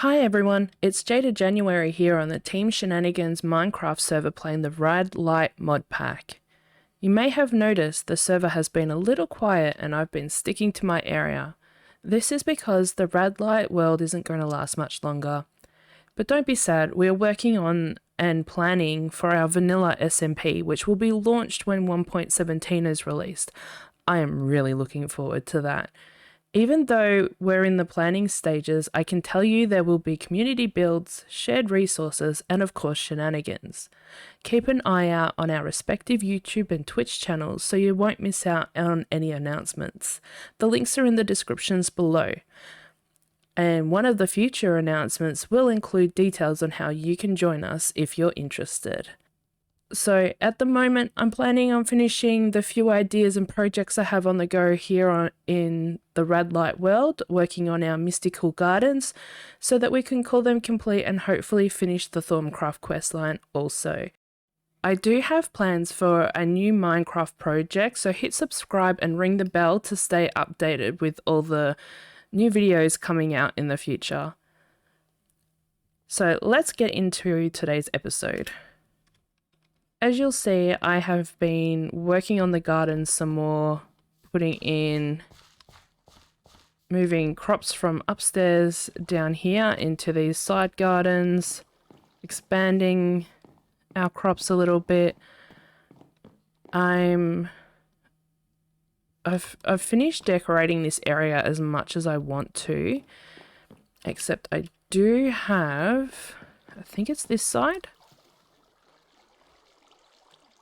Hi everyone, it's Jada January here on the Team Shenanigans Minecraft server playing the RAD Lite mod pack. You may have noticed the server has been a little quiet and I've been sticking to my area. This is because the RAD Lite world isn't going to last much longer. But don't be sad, we are working on and planning for our vanilla SMP, which will be launched when 1.17 is released. I am really looking forward to that. Even though we're in the planning stages, I can tell you there will be community builds, shared resources, and of course shenanigans. Keep an eye out on our respective YouTube and Twitch channels so you won't miss out on any announcements. The links are in the descriptions below. And one of the future announcements will include details on how you can join us if you're interested. So at the moment, I'm planning on finishing the few ideas and projects I have on the go here in the RAD Lite world, working on our mystical gardens, so that we can call them complete and hopefully finish the Thorncraft questline also. I do have plans for a new Minecraft project, so hit subscribe and ring the bell to stay updated with all the new videos coming out in the future. So let's get into today's episode. As you'll see, I have been working on the garden some more, moving crops from upstairs down here into these side gardens, expanding our crops a little bit. I've finished decorating this area as much as I want to, except I do have, I think it's this side.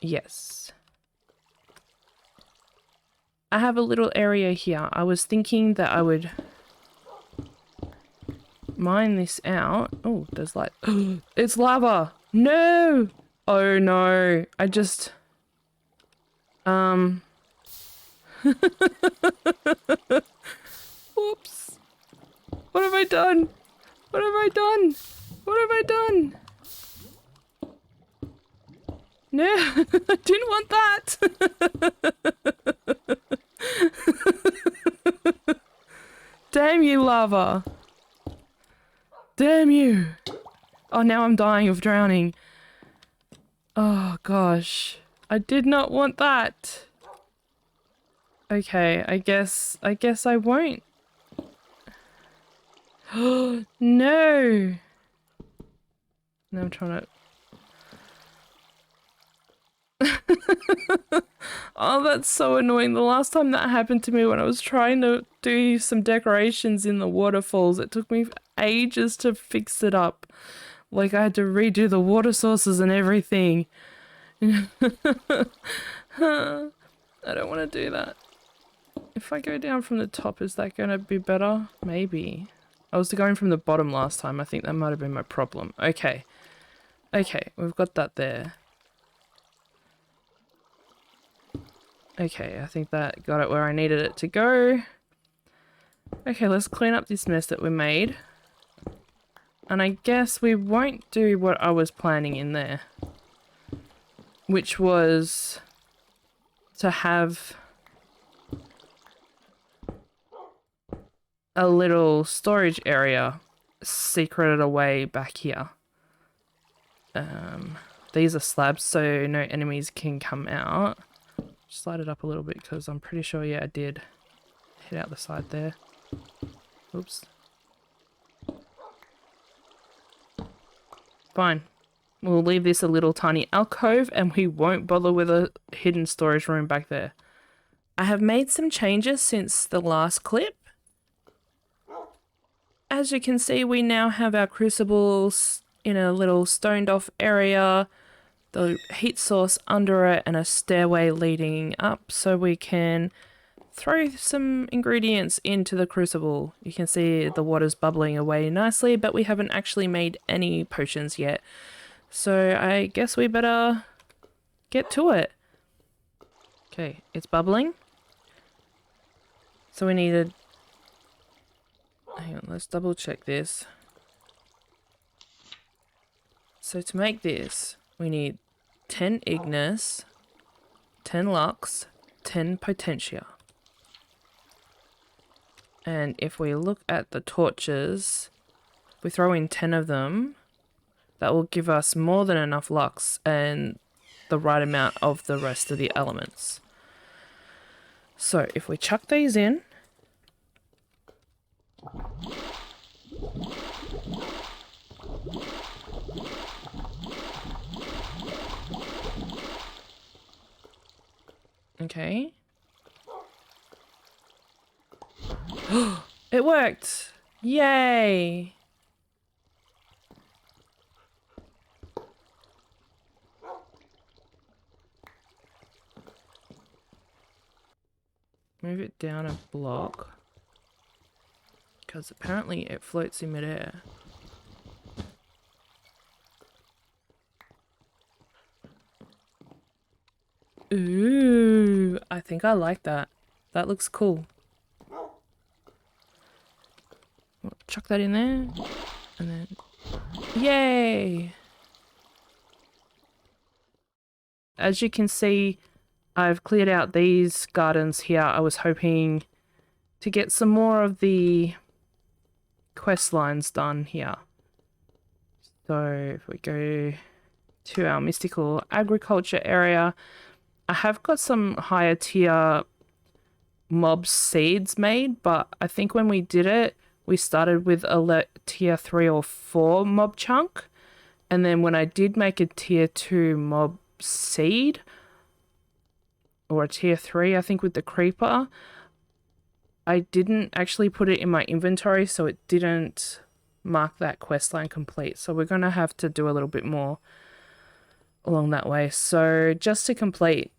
Yes. I have a little area here. I was thinking that I would mine this out. Oh, there's like, it's lava. No. Oh no. I just, Oops. What have I done? What have I done? What have I done? No, I didn't want that. Damn you, lava. Damn you. Oh, now I'm dying of drowning. Oh, gosh. I did not want that. Okay, I guess I won't. Oh, no. Now I'm trying to... Oh, that's so annoying. The last time that happened to me when I was trying to do some decorations in the waterfalls, it took me ages to fix it up. Like I had to redo the water sources and everything. I don't want to do that. If I go down from the top, is that going to be better? Maybe. I was going from the bottom last time. I think that might have been my problem. Okay. Okay, we've got that there. Okay, I think that got it where I needed it to go. Okay, let's clean up this mess that we made. And I guess we won't do what I was planning in there, which was to have a little storage area secreted away back here. These are slabs, so no enemies can come out. Slide it up a little bit because I'm pretty sure, yeah, I did hit out the side there. Oops. Fine. We'll leave this a little tiny alcove and we won't bother with a hidden storage room back there. I have made some changes since the last clip. As you can see, we now have our crucibles in a little stoned off area, the heat source under it, and a stairway leading up so we can throw some ingredients into the crucible. You can see the water's bubbling away nicely, but we haven't actually made any potions yet. So I guess we better get to it. Okay, it's bubbling. So we needed... Hang on, let's double check this. So to make this, we need 10 Ignis, 10 Lux, 10 Potentia. And if we look at the torches, we throw in 10 of them, that will give us more than enough lux and the right amount of the rest of the elements. So if we chuck these in, okay. It worked! Yay! Move it down a block, because apparently it floats in midair. Ooh, I think I like that. That looks cool. Chuck that in there, and then, yay! As you can see, I've cleared out these gardens here. I was hoping to get some more of the quest lines done here. So if we go to our mystical agriculture area, I have got some higher tier mob seeds made, but I think when we did it, we started with a tier 3 or 4 mob chunk, and then when I did make a tier 2 mob seed, or a tier 3, I think with the creeper, I didn't actually put it in my inventory, so it didn't mark that questline complete. So we're going to have to do a little bit more along that way. So just to complete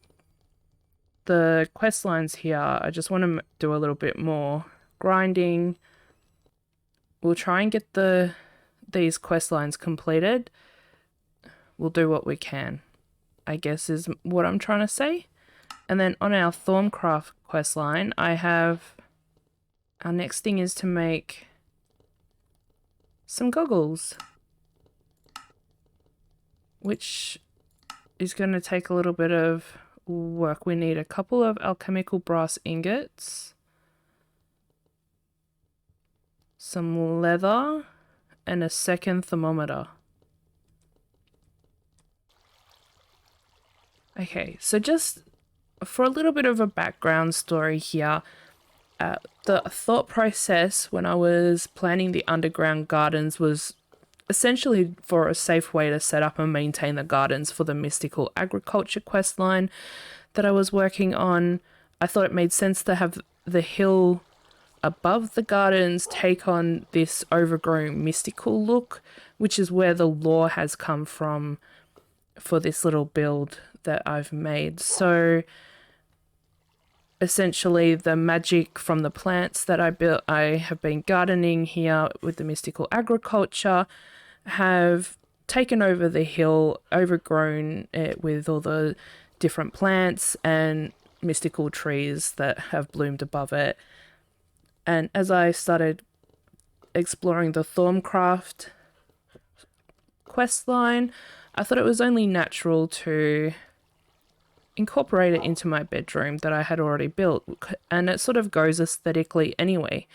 the quest lines here, I just want to do a little bit more grinding. We'll try and get these quest lines completed. We'll do what we can, I guess is what I'm trying to say. And then on our Thorncraft quest line, I have, our next thing is to make some goggles, which is going to take a little bit of work. We need a couple of alchemical brass ingots, some leather, and a second thermometer. Okay, so just for a little bit of a background story here, the thought process when I was planning the underground gardens was essentially for a safe way to set up and maintain the gardens for the mystical agriculture quest line that I was working on. I thought it made sense to have the hill above the gardens take on this overgrown mystical look, which is where the lore has come from for this little build that I've made. So essentially the magic from the plants that I built, I have been gardening here with the mystical agriculture, have taken over the hill, overgrown it with all the different plants and mystical trees that have bloomed above it. And as I started exploring the Thorncraft quest line, I thought it was only natural to incorporate it into my bedroom that I had already built, and it sort of goes aesthetically anyway.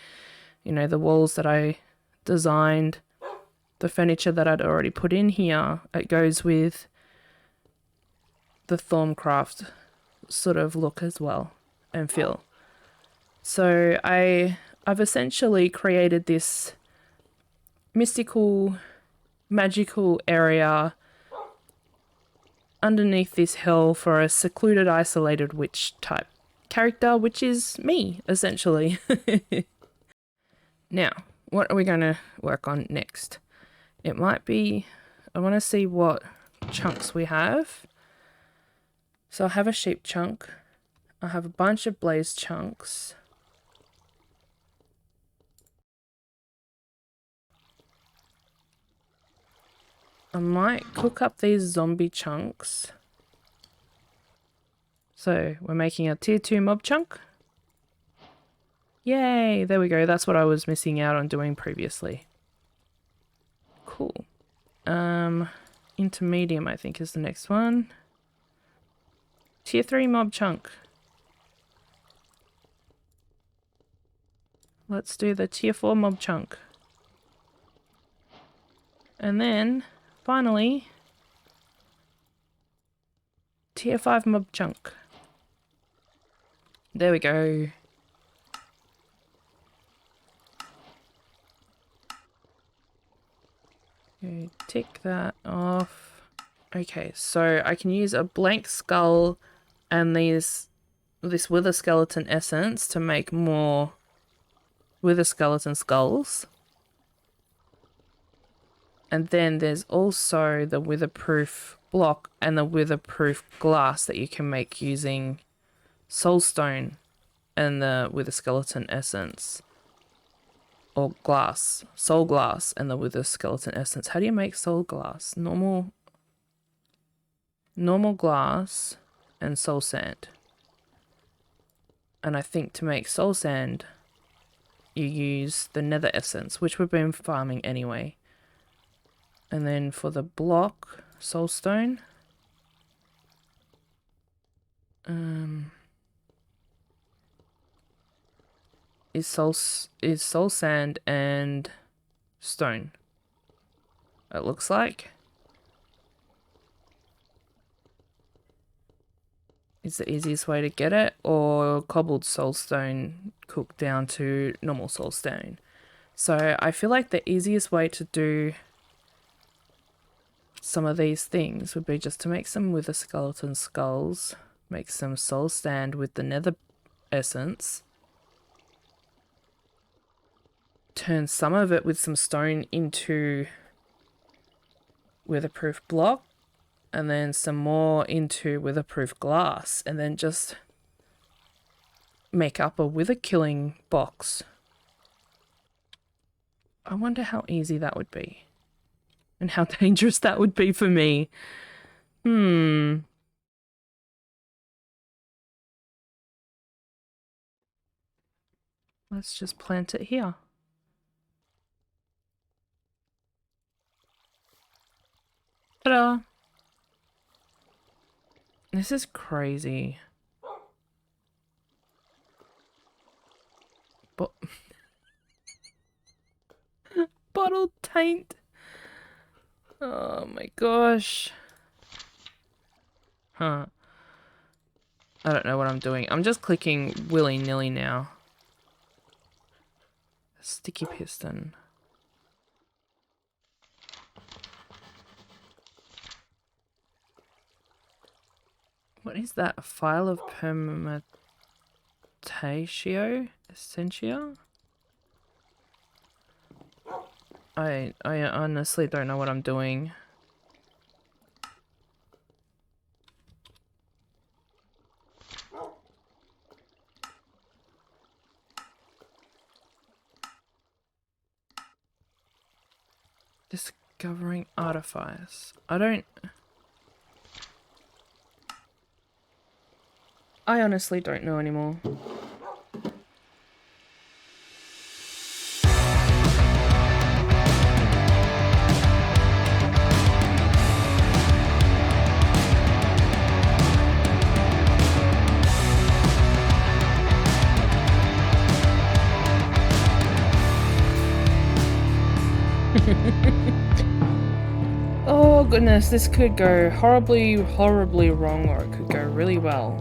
You know, the walls that I designed, the furniture that I'd already put in here, it goes with the Thorncraft sort of look as well and feel. So I've essentially created this mystical, magical area underneath this hill for a secluded, isolated witch type character, which is me, essentially. Now, what are we going to work on next? It might be, I want to see what chunks we have. So I have a sheep chunk. I have a bunch of blaze chunks. I might cook up these zombie chunks. So we're making a tier 2 mob chunk. Yay, there we go. That's what I was missing out on doing previously. Cool. Intermedium I think is the next one. Tier 3 mob chunk. Let's do the tier 4 mob chunk. And then, finally, tier 5 mob chunk. There we go. Okay, tick that off. Okay, so I can use a blank skull and this wither skeleton essence to make more wither skeleton skulls. And then there's also the witherproof block and the witherproof glass that you can make using soulstone and the wither skeleton essence. Or glass. Soul glass and the wither skeleton essence. How do you make soul glass? Normal glass and soul sand. And I think to make soul sand, you use the nether essence, which we've been farming anyway. And then for the block, soulstone. Is soul sand and stone. It looks like. Is the easiest way to get it, or cobbled soulstone cooked down to normal soulstone. So I feel like the easiest way to do some of these things would be just to make some wither skeleton skulls, make some soul sand with the nether essence, turn some of it with some stone into witherproof block, and then some more into witherproof glass, and then just make up a wither killing box. I wonder how easy that would be. And how dangerous that would be for me. Let's just plant it here. Ta-da! This is crazy. But bottle taint. Oh my gosh. Huh. I don't know what I'm doing. I'm just clicking willy-nilly now. Sticky piston. What is that? A file of permutatio? Essentia? I honestly don't know what I'm doing. Discovering artifice. I honestly don't know anymore. Oh goodness, this could go horribly, horribly wrong, or it could go really well.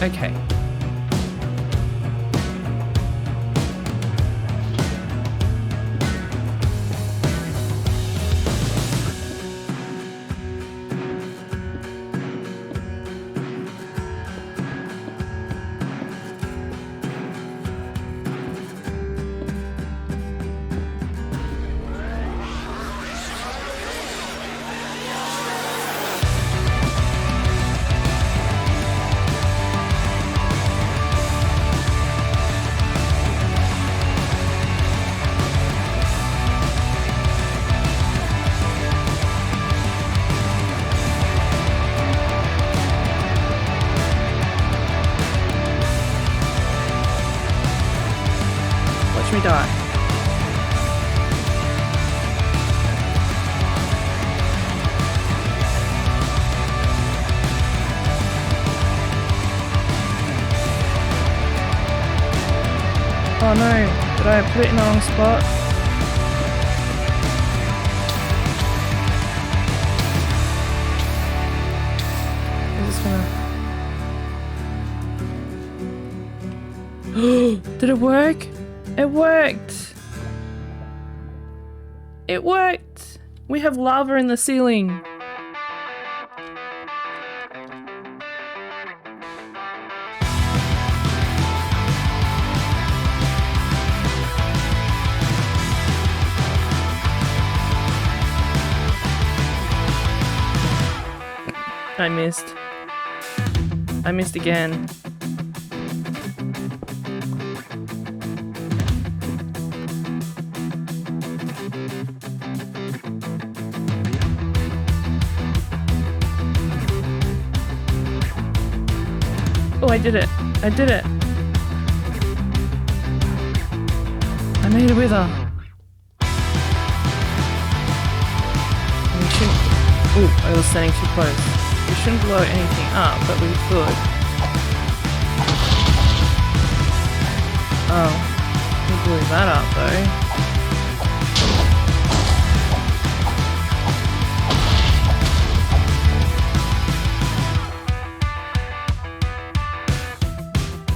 Okay. Watch me die. Oh no, did I put it in the wrong spot? Is this gonna... Did it work? It worked! It worked! We have lava in the ceiling! I missed. I missed again. Oh, I did it. I did it. I made a wither. Oh, I was standing too close. We shouldn't blow anything up, but we could. Oh, we blew that up though.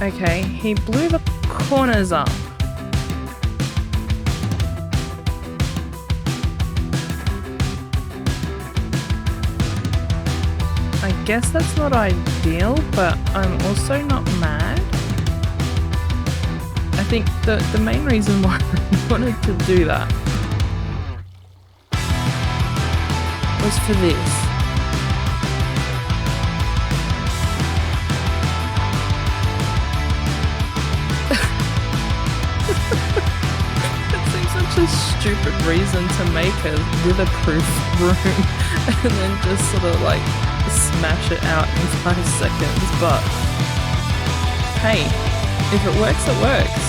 Okay, he blew the corners up. I guess that's not ideal, but I'm also not mad. I think the main reason why I wanted to do that was for this. It seems such a stupid reason to make a wither-proof room and then just sort of like smash it out in 5 seconds, but hey, if it works, it works.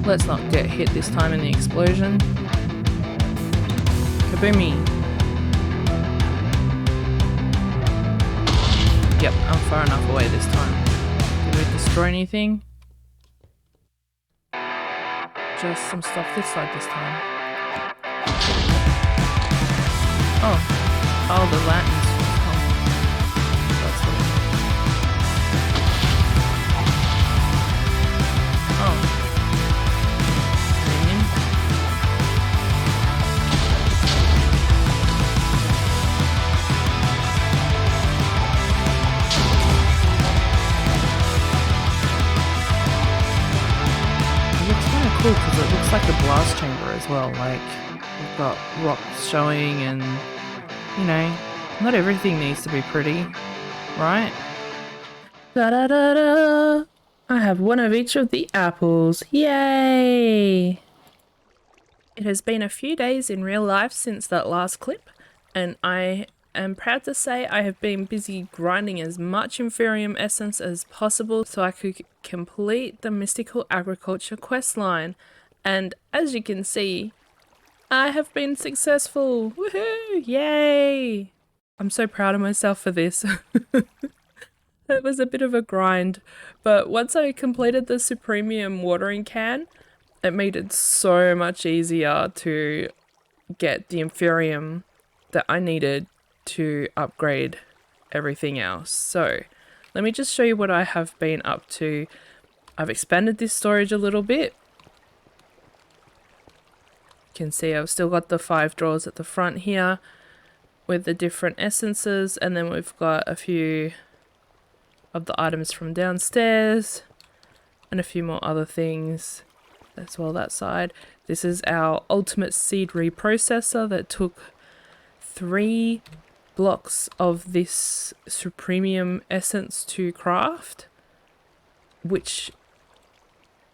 Let's not get hit this time in the explosion. Kaboomy! Yep, I'm far enough away this time. Did we destroy anything? Just some stuff this side this time. Oh, the lanterns. That's what cool because it looks like a blast chamber as well. Like, we've got rocks showing and, you know, not everything needs to be pretty, right? Da-da-da-da! I have one of each of the apples. Yay! It has been a few days in real life since that last clip, and I am proud to say I have been busy grinding as much Inferium Essence as possible so I could complete the Mystical Agriculture questline. And as you can see, I have been successful! Woohoo! Yay! I'm so proud of myself for this. It was a bit of a grind, but once I completed the Supremium watering can, it made it so much easier to get the Inferium that I needed to upgrade everything else. So let me just show you what I have been up to. I've expanded this storage a little bit. You can see I've still got the 5 drawers at the front here with the different essences, and then we've got a few of the items from downstairs and a few more other things as well that side. This is our ultimate seed reprocessor that took 3 blocks of this Supremium essence to craft, which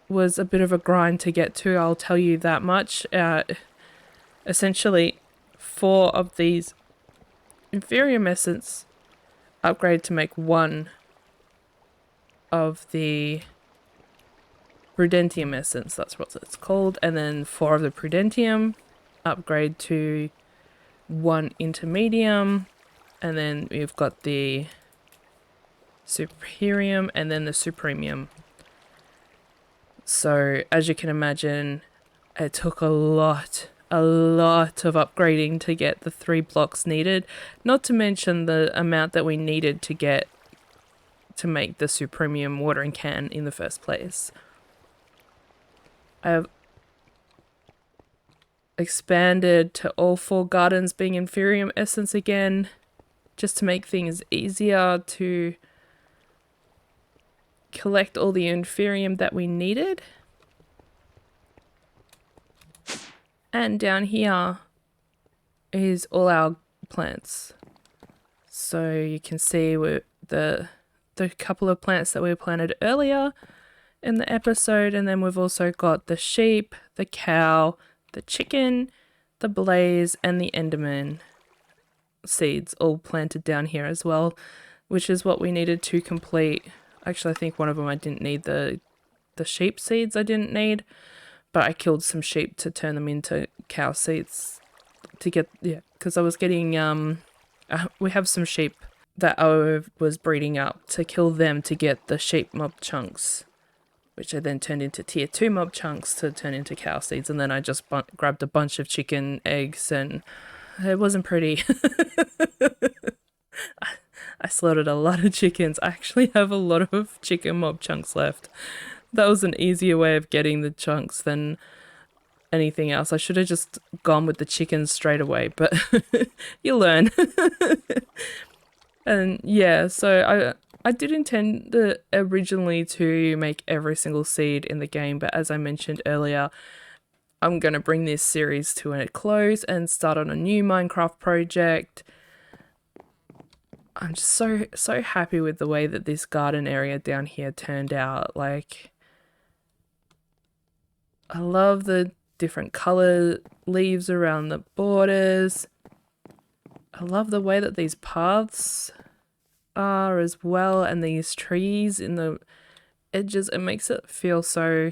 was a bit of a grind to get to, I'll tell you that much. Essentially 4 of these Inferium essence upgrade to make 1 of the Prudentium essence, that's what it's called, and then 4 of the Prudentium upgrade to 1 Intermedium, and then we've got the Superium and then the Supremium. So as you can imagine, it took a lot of upgrading to get the 3 blocks needed, not to mention the amount that we needed to get to make the Supremium watering can in the first place. I have expanded to all 4 gardens being Inferium essence again, just to make things easier to collect all the Inferium that we needed. And down here is all our plants. So you can see the couple of plants that we planted earlier in the episode, and then we've also got the sheep, the cow, the chicken, the blaze, and the enderman seeds all planted down here as well, which is what we needed to complete. Actually, I think one of them I didn't need, the sheep seeds I didn't need, but I killed some sheep to turn them into cow seeds to get, yeah, because I was getting, we have some sheep that I was breeding up to kill them to get the sheep mob chunks, which I then turned into tier 2 mob chunks to turn into cow seeds, and then I just grabbed a bunch of chicken eggs, and it wasn't pretty. I slaughtered a lot of chickens. I actually have a lot of chicken mob chunks left. That was an easier way of getting the chunks than anything else. I should have just gone with the chickens straight away, but you learn. And yeah, so I did intend originally to make every single seed in the game, but as I mentioned earlier, I'm going to bring this series to a close and start on a new Minecraft project. I'm just so happy with the way that this garden area down here turned out. Like, I love the different color leaves around the borders. I love the way that these paths are as well, and these trees in the edges. It makes it feel so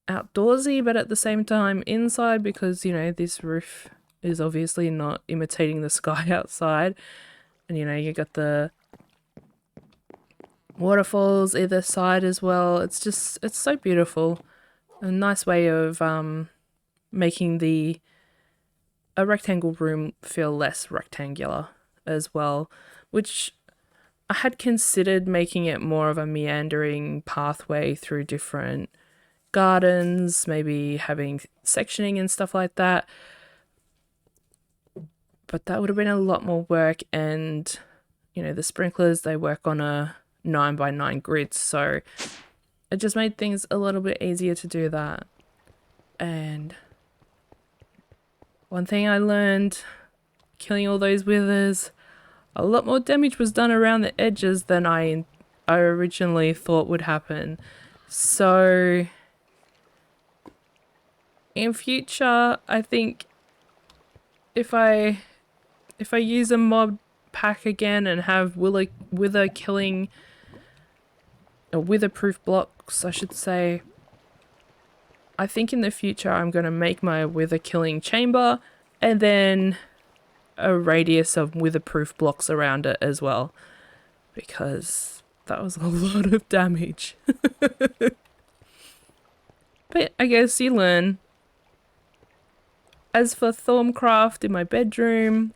outdoorsy, but at the same time inside, because, you know, this roof is obviously not imitating the sky outside. And, you know, you got the waterfalls either side as well. It's so beautiful. A nice way of making a rectangle room feel less rectangular as well, which I had considered making it more of a meandering pathway through different gardens, maybe having sectioning and stuff like that. But that would have been a lot more work, and, you know, the sprinklers, they work on a 9x9 grid, so it just made things a little bit easier to do that. And one thing I learned, killing all those withers, a lot more damage was done around the edges than I originally thought would happen. So in future, I think if I use a mod pack again and have wither killing or wither-proof blocks, I should say, I think in the future I'm going to make my wither killing chamber and then a radius of wither-proof blocks around it as well, because that was a lot of damage. But I guess you learn. As for Thorncraft in my bedroom,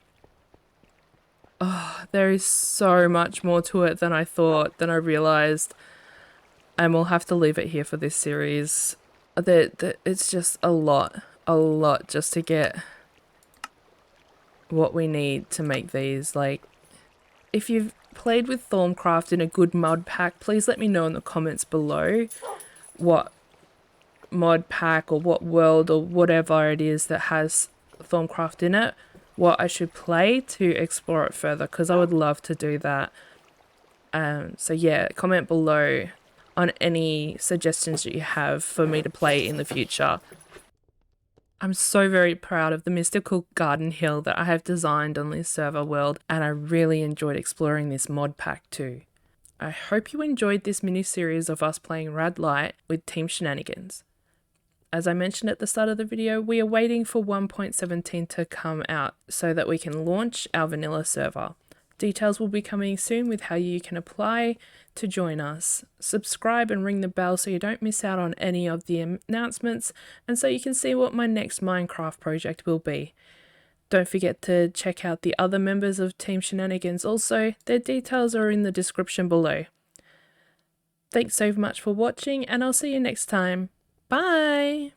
there is so much more to it than I thought, than I realized, and we'll have to leave it here for this series. It's just a lot just to get what we need to make these. Like, if you've played with Thorncraft in a good mod pack, please let me know in the comments below what mod pack or what world or whatever it is that has Thorncraft in it, what I should play to explore it further, because I would love to do that. So yeah, comment below on any suggestions that you have for me to play in the future. I'm so very proud of the mystical garden hill that I have designed on this server world, and I really enjoyed exploring this mod pack too. I hope you enjoyed this mini-series of us playing RAD Lite with Team Shenanigans. As I mentioned at the start of the video, we are waiting for 1.17 to come out so that we can launch our vanilla server. Details will be coming soon with how you can apply to join us. Subscribe and ring the bell so you don't miss out on any of the announcements, and so you can see what my next Minecraft project will be. Don't forget to check out the other members of Team Shenanigans also. Their details are in the description below. Thanks so much for watching, and I'll see you next time. Bye!